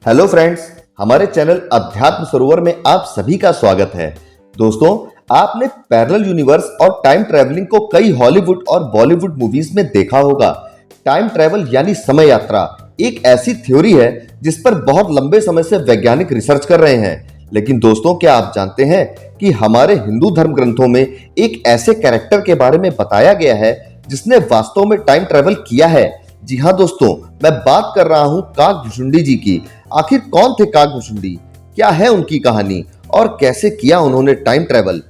Hello friends, हमारे channel अध्यात्म सरोवर में आप सभी का स्वागत है। दोस्तों, आपने पैरेलल यूनिवर्स और टाइम ट्रैवलिंग को कई हॉलीवुड और बॉलीवुड मूवीज में देखा होगा। टाइम ट्रैवल यानी समय यात्रा एक ऐसी थ्योरी है जिस पर बहुत लंबे समय से वैज्ञानिक रिसर्च कर रहे हैं। लेकिन दोस्तों, क्या आप जानते हैं कि हमारे हिंदू धर्म ग्रंथों में एक ऐसे कैरेक्टर के बारे में बताया गया है जिसने वास्तव में टाइम ट्रैवल किया है। जी हाँ दोस्तों, मैं बात कर रहा हूं काकभूषुंडी जी की। आखिर कौन थे काकभूषुंडी, क्या है उनकी कहानी और कैसे किया उन्होंने टाइम ट्रैवल।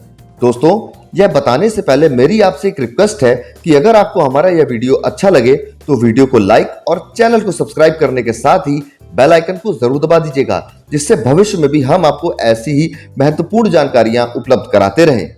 दोस्तों, यह बताने से पहले मेरी आपसे एक रिक्वेस्ट है कि अगर आपको हमारा यह वीडियो अच्छा लगे तो वीडियो को लाइक और चैनल को सब्सक्राइब करने के साथ ही बेल आइकन को जरूर दबा दीजिएगा, जिससे भविष्य में भी हम आपको ऐसी ही महत्वपूर्ण जानकारियां उपलब्ध कराते रहें।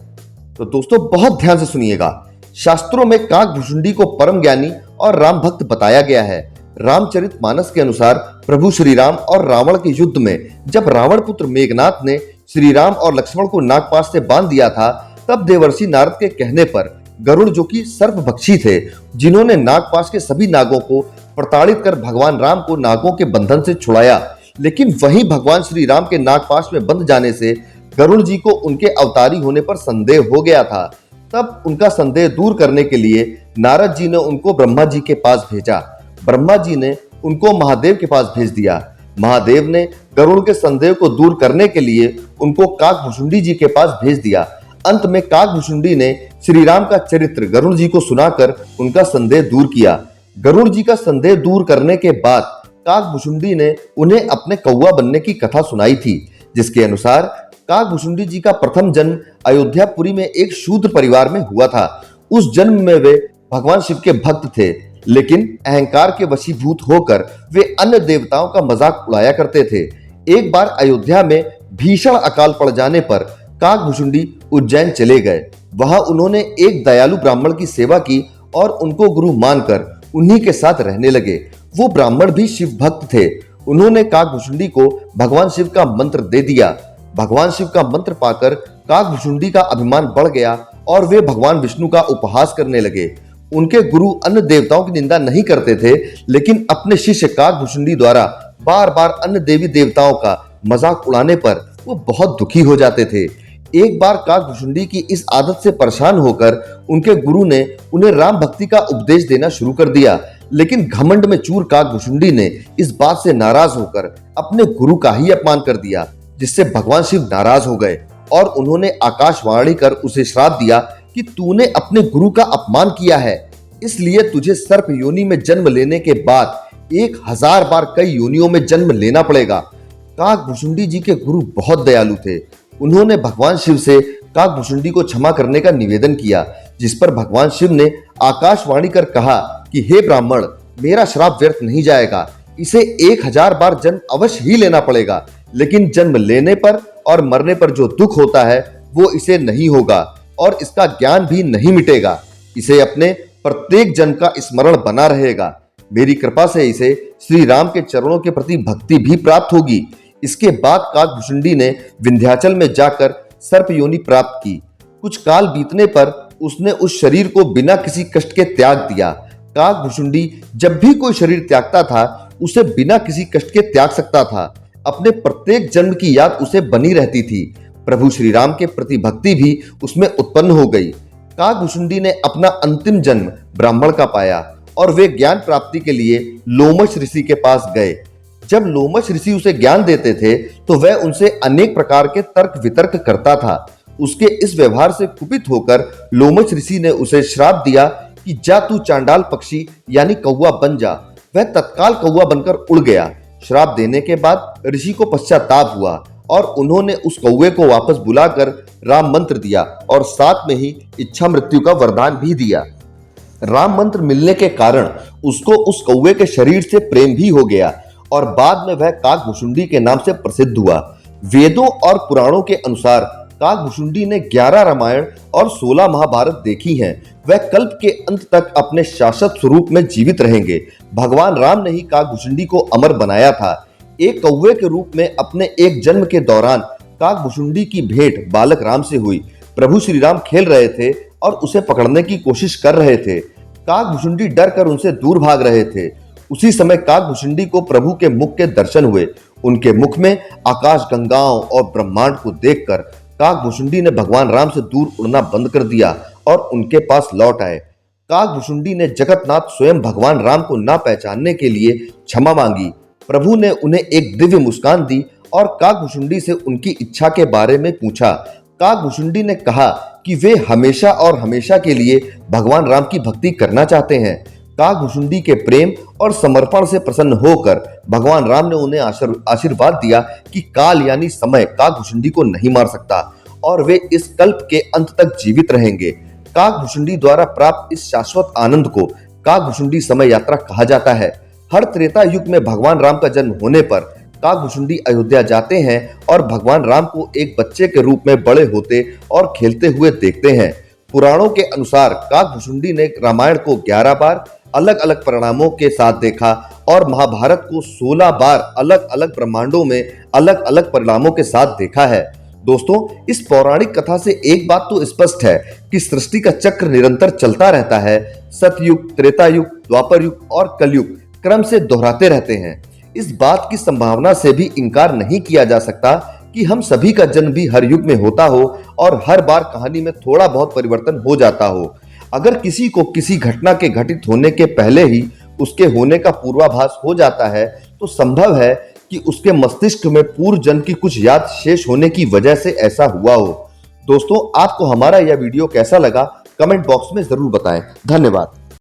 तो दोस्तों, बहुत ध्यान से सुनिएगा। शास्त्रों में काकभूषुंडी को परम ज्ञानी और राम भक्त बताया गया है। रामचरितमानस के अनुसार प्रभु श्री राम और रावण के युद्ध में जब रावण पुत्र मेघनाथ ने श्री राम और लक्ष्मण को नागपाश से बांध दिया था, तब देवर्षि नारद के कहने पर गरुड़, जो कि सर्पभक्षी थे, जिन्होंने नागपाश के सभी नागों को प्रताड़ित कर भगवान राम को नागों के बंधन से छुड़ाया। लेकिन वहीं भगवान श्री राम के नागपाश में बंध जाने से गरुड़ जी को उनके अवतारी होने पर संदेह हो गया था। तब उनका संदेह दूर करने के लिए नारद जी ने उनको ब्रह्मा जी के पास भेजा। ब्रह्मा जी ने उनको महादेव के पास भेज दिया। महादेव ने गरुड़ के संदेह को दूर करने के लिए उनको काकभूषुंडी जी के पास भेज दिया। अंत में काकभूषुंडी ने श्री राम का चरित्र गरुड़ जी को सुनाकर उनका संदेह दूर किया। गरुड़ जी का संदेह दूर करने के बाद काकभूषुंडी ने उन्हें अपने कौवा बनने की कथा सुनाई थी, जिसके अनुसार काकभूषुंडी जी का प्रथम जन्म अयोध्यापुरी में एक शूद्र परिवार में हुआ था। उस जन्म में वे भगवान शिव के भक्त थे, लेकिन अहंकार के वशीभूत होकर वे अन्य देवताओं का मजाक उड़ाया करते थे। एक बार अयोध्या में भीषण अकाल पड़ जाने पर काकभूषुंडी उज्जैन चले गए। वहां उन्होंने एक दयालु ब्राह्मण की सेवा की और उनको गुरु मानकर उन्हीं के साथ रहने लगे। वो ब्राह्मण भी शिव भक्त थे। उन्होंने काकभूषुंडी को भगवान शिव का मंत्र दे दिया। भगवान शिव का मंत्र पाकर काकभूषुंडी का अभिमान बढ़ गया और वे भगवान विष्णु का उपहास करने लगे। उनके गुरु अन्य देवताओं की निंदा नहीं करते थे, लेकिन अपने शिष्य काकभूषुंडी द्वारा बार बार अन्य देवी देवताओं का मजाक उड़ाने पर वो बहुत दुखी हो जाते थे। एक बार काकभूषुंडी की इस आदत से परेशान होकर उनके गुरु ने उन्हें राम भक्ति का उपदेश देना शुरू कर दिया। लेकिन घमंड में चूर काकभूषुंडी ने इस बात से नाराज होकर अपने गुरु का ही अपमान कर दिया, जिससे भगवान शिव नाराज हो गए और उन्होंने आकाशवाणी कर उसे श्राप दिया कि तूने अपने गुरु का अपमान किया है, इसलिए तुझे सर्प योनि में जन्म लेने के बाद 1000 बार कई योनियों में जन्म लेना पड़ेगा। काकभूषुंडी जी के गुरु बहुत दयालु थे। उन्होंने भगवान शिव से काकभूषुंडी को क्षमा करने का निवेदन किया, जिस पर भगवान शिव ने आकाशवाणी कर कहा कि हे ब्राह्मण, मेरा श्राप व्यर्थ नहीं जाएगा। इसे 1000 बार जन्म अवश्य ही लेना पड़ेगा, लेकिन जन्म लेने पर और मरने पर जो दुख होता है वो इसे नहीं होगा और इसका ज्ञान भी नहीं मिटेगा। इसे अपने प्रत्येक जन्म का स्मरण बना रहेगा। मेरी कृपा से इसे श्री राम के चरणों के प्रति भक्ति भी प्राप्त होगी। इसके बाद काकभूषुंडी ने विंध्याचल में जाकर सर्प योनि प्राप्त की। कुछ काल बीतने पर उसने उस शरीर को बिना किसी कष्ट के त्याग दिया। काकभूषुंडी जब भी कोई शरीर त्यागता था, उसे बिना किसी कष्ट के त्याग सकता था। अपने प्रत्येक जन्म की याद उसे बनी रहती थी। प्रभु श्री राम के प्रति भक्ति भी उसमें उत्पन्न हो गई। काकभूषुंडी ने अपना अंतिम जन्म ब्राह्मण का पाया और वे ज्ञान प्राप्ति के लिए लोमश ऋषि के पास गए। जब लोमश ऋषि उसे ज्ञान देते थे तो वह उनसे अनेक प्रकार के तर्क वितर्क करता था। उसके इस व्यवहार से कुपित होकर लोमश ऋषि ने उसे श्राप दिया कि जा तू चांडाल पक्षी यानी कौवा बन जा। वह तत्काल कौवा बनकर उड़ गया। श्राप देने के बाद ऋषि को पश्चाताप हुआ और उन्होंने उस कौवे को वापस बुलाकर राम मंत्र दिया और साथ में ही इच्छा मृत्यु का वरदान भी दिया। राम मंत्र मिलने के कारण उसको उस कौवे के शरीर से प्रेम भी हो गया और बाद में वह काकभूषुंडी के नाम से प्रसिद्ध हुआ। वेदों और पुराणों के अनुसार काकभूषुंडी ने 11 रामायण और 16 महाभारत देखी हैं। वह कल्प के अंत तक अपने शाश्वत स्वरूप में जीवित रहेंगे। भगवान राम ने ही काकभूषुंडी को अमर बनाया था। एक कौवे के रूप में अपने एक जन्म के दौरान काकभूषुंडी की भेंट बालक राम से हुई। प्रभु श्री राम खेल रहे थे और उसे पकड़ने की कोशिश कर रहे थे। काकभूषुंडी डर कर उनसे दूर भाग रहे थे। उसी समय काकभूषुंडी को प्रभु के मुख के दर्शन हुए। उनके मुख में आकाश गंगाओं और ब्रह्मांड को देखकर काकभुशुंडी ने भगवान राम से दूर उड़ना बंद कर दिया और उनके पास लौट आए। काकभुशुंडी ने जगतनाथ स्वयं भगवान राम को ना पहचानने के लिए क्षमा मांगी। प्रभु ने उन्हें एक दिव्य मुस्कान दी और काकभुशुंडी से उनकी इच्छा के बारे में पूछा। काकभुशुंडी ने कहा कि वे हमेशा और हमेशा के लिए भगवान राम की भक्ति करना चाहते हैं। काकभुशुंडी के प्रेम और समर्पण से प्रसन्न होकर भगवान राम ने उन्हें आशीर्वाद दिया कि काल यानी समय काकभुशुंडी को नहीं मार सकता और वे इस कल्प के अंत तक जीवित रहेंगे। काकभुशुंडी द्वारा प्राप्त इस शाश्वत आनंद को काकभुशुंडी समय यात्रा कहा जाता है। हर त्रेता युग में भगवान राम का जन्म होने पर काकभुशुंडी अयोध्या जाते हैं और भगवान राम को एक बच्चे के रूप में बड़े होते और खेलते हुए देखते हैं। पुराणों के अनुसार काकभुशुंडी ने रामायण को 11 बार अलग अलग परिणामों के साथ देखा और महाभारत को 16 बार अलग अलग ब्रह्मांडों में अलग अलग परिणामों के साथ देखा है। दोस्तों, इस पौराणिक कथा से एक बात तो स्पष्ट है कि सृष्टि का चक्र निरंतर चलता रहता है। सतयुग, त्रेता युग, द्वापर युग और कलयुग क्रम से दोहराते रहते हैं। इस बात की संभावना से भी इनकार नहीं किया जा सकता कि हम सभी का जन्म भी हर युग में होता हो और हर बार कहानी में थोड़ा बहुत परिवर्तन हो जाता हो। अगर किसी को किसी घटना के घटित होने के पहले ही उसके होने का पूर्वाभास हो जाता है तो संभव है कि उसके मस्तिष्क में पूर्व जन्म की कुछ याद शेष होने की वजह से ऐसा हुआ हो। दोस्तों, आपको हमारा यह वीडियो कैसा लगा कमेंट बॉक्स में जरूर बताएं। धन्यवाद।